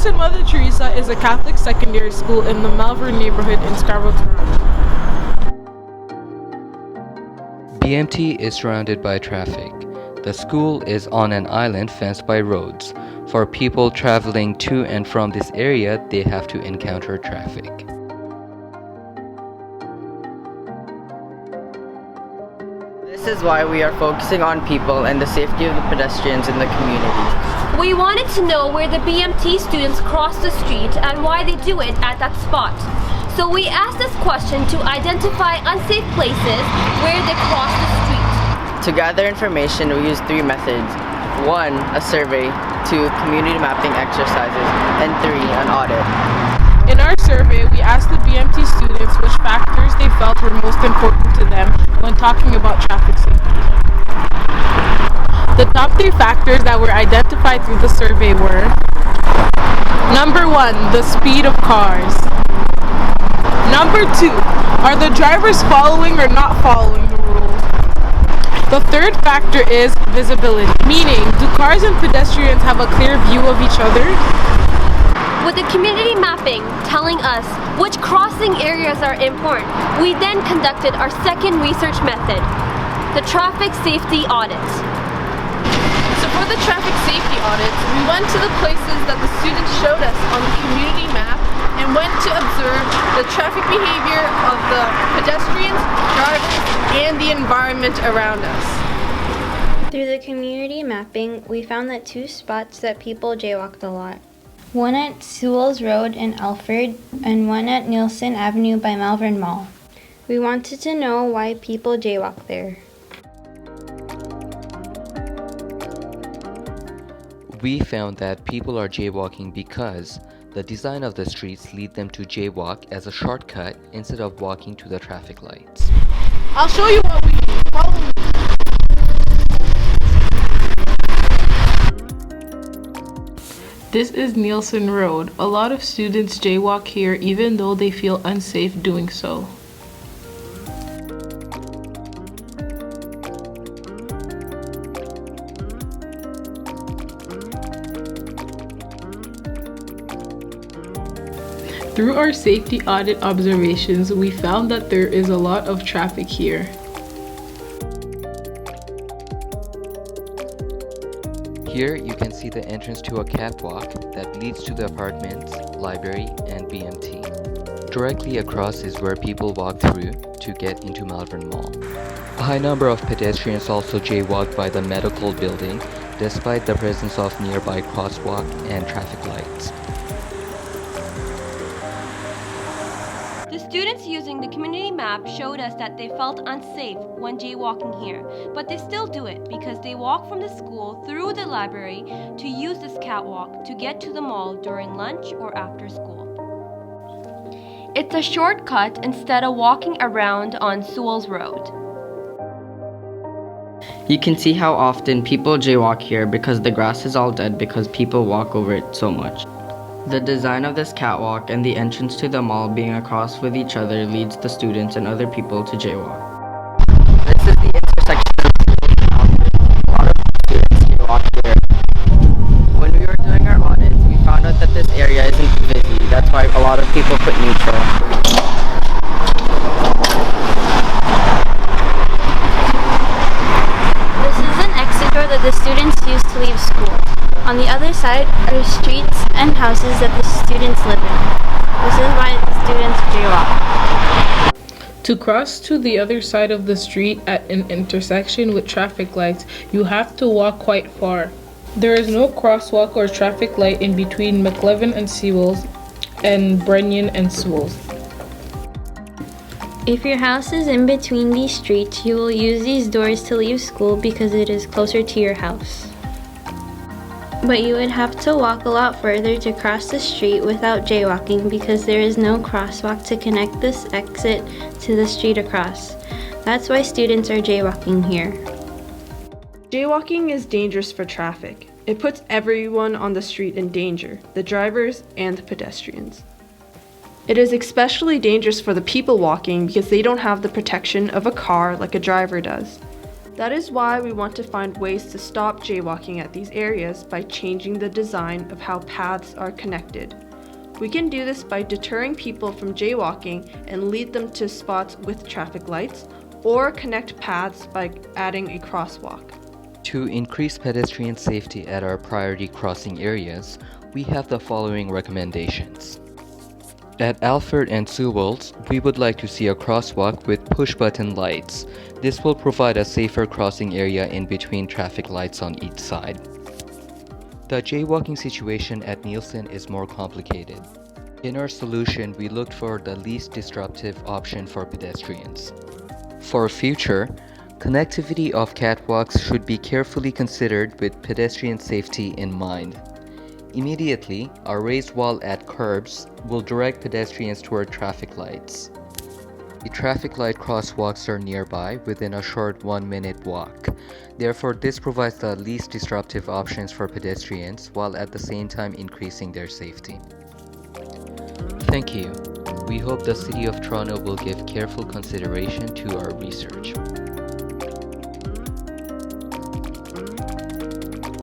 St. Mother Teresa is a Catholic secondary school in the Malvern neighbourhood in Scarborough, Toronto. BMT is surrounded by traffic. The school is on an island fenced by roads. For people traveling to and from this area, they have to encounter traffic. This is why we are focusing on people and the safety of the pedestrians in the community. We wanted to know where the BMT students cross the street and why they do it at that spot. So we asked this question to identify unsafe places where they cross the street. To gather information, we used 3 methods. 1, a survey. 2, community mapping exercises. And 3, an audit. In our survey, we asked the BMT students which factors they felt were most important to them when talking about traffic safety. The top 3 factors that were identified through the survey were: Number 1, the speed of cars. Number 2, are the drivers following or not following the rules? The third factor is visibility, meaning do cars and pedestrians have a clear view of each other? With the community mapping telling us which crossing areas are important, we then conducted our second research method, the traffic safety audit. So for the traffic safety audits, we went to the places that the students showed us on the community map and went to observe the traffic behavior of the pedestrians, drivers, and the environment around us. Through the community mapping, we found that 2 spots that people jaywalked a lot. One at Sewell's Road in Alfred and one at Nielsen Avenue by Malvern Mall. We wanted to know why people jaywalk there. We found that people are jaywalking because the design of the streets lead them to jaywalk as a shortcut instead of walking to the traffic lights. I'll show you what we do. Follow me. This is Nielsen Road. A lot of students jaywalk here even though they feel unsafe doing so. Through our safety audit observations, we found that there is a lot of traffic here. Here you can see the entrance to a catwalk that leads to the apartments, library, and BMT. Directly across is where people walk through to get into Malvern Mall. A high number of pedestrians also jaywalk by the medical building despite the presence of nearby crosswalk and traffic lights. The students using the community map showed us that they felt unsafe when jaywalking here, but they still do it because they walk from the school through the library to use this catwalk to get to the mall during lunch or after school. It's a shortcut instead of walking around on Sewell's Road. You can see how often people jaywalk here because the grass is all dead because people walk over it so much. The design of this catwalk and the entrance to the mall being across with each other leads the students and other people to jaywalk. This is the intersection of schools and Alfred. A lot of students jaywalk here. When we were doing our audits, we found out that this area isn't busy. That's why a lot of people put neutral. This is an exit door that the students use to leave school. On the other side are streets and houses that the students live in. This is why the students jaywalk. To cross to the other side of the street at an intersection with traffic lights, you have to walk quite far. There is no crosswalk or traffic light in between McLevin and Sewell's and Brenyan and Sewell's. If your house is in between these streets, you will use these doors to leave school because it is closer to your house. But you would have to walk a lot further to cross the street without jaywalking because there is no crosswalk to connect this exit to the street across. That's why students are jaywalking here. Jaywalking is dangerous for traffic. It puts everyone on the street in danger, the drivers and the pedestrians. It is especially dangerous for the people walking because they don't have the protection of a car like a driver does. That is why we want to find ways to stop jaywalking at these areas by changing the design of how paths are connected. We can do this by deterring people from jaywalking and lead them to spots with traffic lights, or connect paths by adding a crosswalk. To increase pedestrian safety at our priority crossing areas, we have the following recommendations. At Alfred and Sewell's, we would like to see a crosswalk with push-button lights. This will provide a safer crossing area in between traffic lights on each side. The jaywalking situation at Nielsen is more complicated. In our solution, we looked for the least disruptive option for pedestrians. For future, connectivity of catwalks should be carefully considered with pedestrian safety in mind. Immediately, a raised wall at curbs will direct pedestrians toward traffic lights. The traffic light crosswalks are nearby within a short 1-minute walk. Therefore, this provides the least disruptive options for pedestrians while at the same time increasing their safety. Thank you. We hope the City of Toronto will give careful consideration to our research.